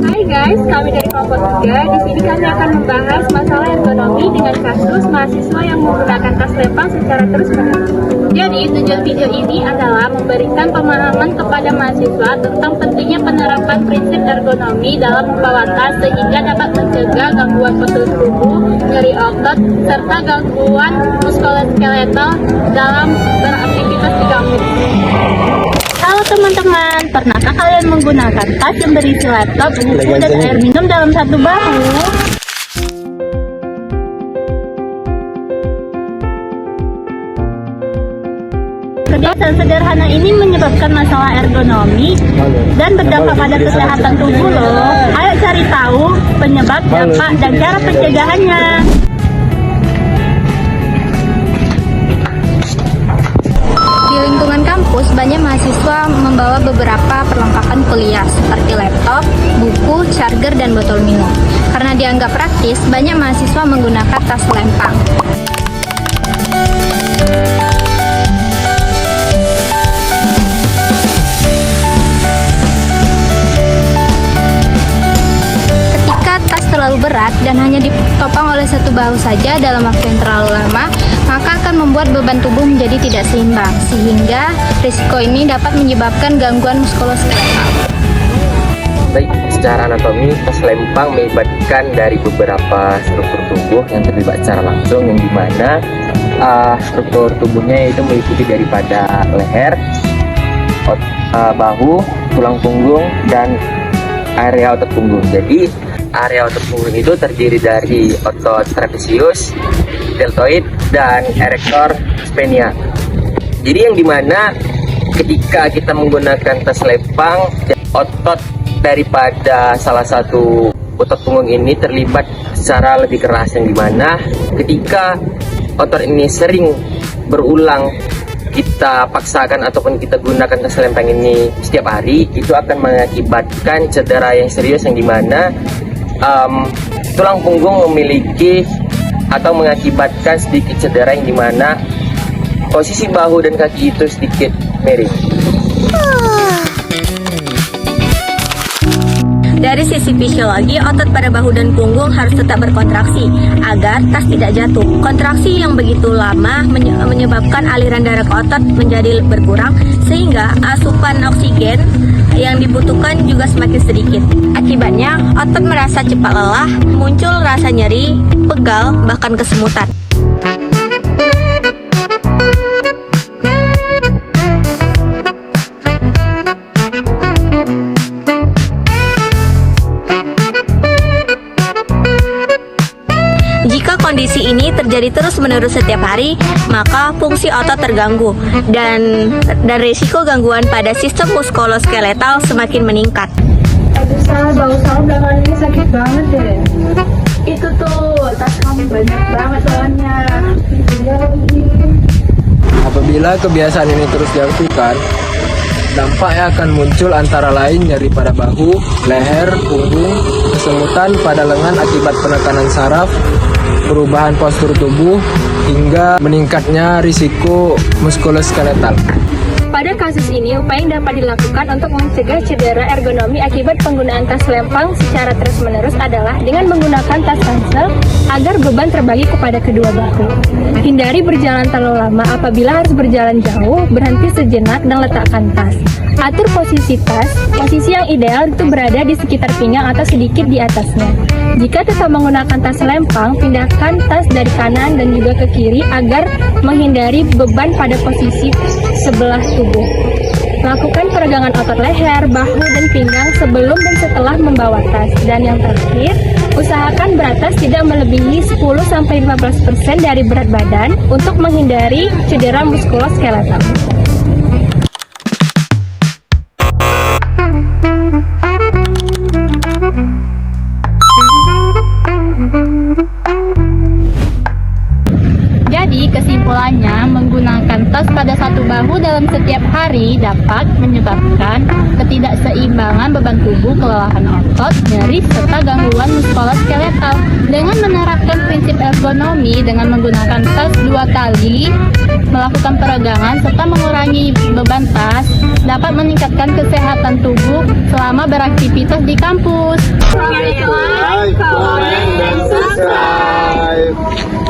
Hai guys, kami dari kelompok 3. Di sini kami akan membahas masalah ergonomi dengan kasus mahasiswa yang menggunakan tas lempang secara terus-menerus. Jadi, tujuan video ini adalah memberikan pemahaman kepada mahasiswa tentang pentingnya penerapan prinsip ergonomi dalam membawa tas sehingga dapat mencegah gangguan postur tubuh, nyeri otot, serta gangguan muskuloskeletal dalam beraktivitas di kampus. Halo teman-teman, pernahkah kalian menggunakan tas yang berisi laptop, buku, dan air minum dalam satu bahu? Kebiasaan sederhana ini menyebabkan masalah ergonomi dan berdampak pada kesehatan tubuh loh. Ayo cari tahu penyebab, dampak, dan cara pencegahannya. Di lingkungan kampus, banyak mahasiswa membawa beberapa perlengkapan kuliah seperti laptop, buku, charger, dan botol minum. Karena dianggap praktis, banyak mahasiswa menggunakan tas lempang. Ketika tas terlalu berat dan hanya ditopang oleh satu bahu saja dalam waktu yang terlalu lama, maka akan membuat beban tubuh menjadi tidak seimbang, sehingga risiko ini dapat menyebabkan gangguan muskuloskeletal. Baik, secara anatomi, tas lempang melibatkan dari beberapa struktur tubuh yang terlibat secara langsung, yang dimana struktur tubuhnya itu meliputi daripada leher, bahu, tulang punggung, dan area otot punggung. Jadi, area otot punggung itu terdiri dari otot trapezius, deltoid, dan erector spinae. Jadi yang dimana ketika kita menggunakan tas lempang, otot daripada salah satu otot punggung ini terlibat secara lebih keras, yang dimana ketika otot ini sering berulang kita paksakan ataupun kita gunakan tas lempang ini setiap hari, itu akan mengakibatkan cedera yang serius, yang dimana tulang punggung memiliki atau mengakibatkan sedikit cedera, yang dimana posisi bahu dan kaki itu sedikit miring. Dari sisi fisiologi, otot pada bahu dan punggung harus tetap berkontraksi agar tas tidak jatuh. Kontraksi yang begitu lama menyebabkan aliran darah ke otot menjadi berkurang, sehingga asupan oksigen yang dibutuhkan juga semakin sedikit. Akibatnya, otot merasa cepat lelah, muncul rasa nyeri, pegal, bahkan kesemutan. Jika kondisi ini terjadi terus-menerus setiap hari, maka fungsi otot terganggu dan risiko gangguan pada sistem muskuloskeletal semakin meningkat. Aduh Sal, bau Sal belakangan ini sakit banget deh. Itu tuh, tas kamu banyak banget soalnya. Apabila kebiasaan ini terus dilakukan, dampaknya akan muncul antara lain nyeri pada bahu, leher, punggung, kesemutan pada lengan akibat penekanan saraf, perubahan postur tubuh, hingga meningkatnya risiko muskuloskeletal. Pada kasus ini, upaya yang dapat dilakukan untuk mencegah cedera ergonomi akibat penggunaan tas lempang secara terus-menerus adalah dengan menggunakan tas ransel agar beban terbagi kepada kedua bahu. Hindari berjalan terlalu lama. Apabila harus berjalan jauh, berhenti sejenak dan letakkan tas. Atur posisi tas. Posisi yang ideal itu berada di sekitar pinggang atau sedikit di atasnya. Jika tetap menggunakan tas lempang, pindahkan tas dari kanan dan juga ke kiri agar menghindari beban pada posisi sebelah tubuh. Lakukan peregangan otot leher, bahu, dan pinggang sebelum dan setelah membawa tas. Dan yang terakhir, usahakan berat tas tidak melebihi 10-15% dari berat badan untuk menghindari cedera muskuloskeletal. tas pada satu bahu dalam setiap hari dapat menyebabkan ketidakseimbangan beban tubuh, kelelahan otot, nyeri, serta gangguan muskuloskeletal. Dengan menerapkan prinsip ergonomi dengan menggunakan tas 2 kali, melakukan peregangan, serta mengurangi beban tas, dapat meningkatkan kesehatan tubuh selama beraktivitas di kampus. Like, comment, dan subscribe.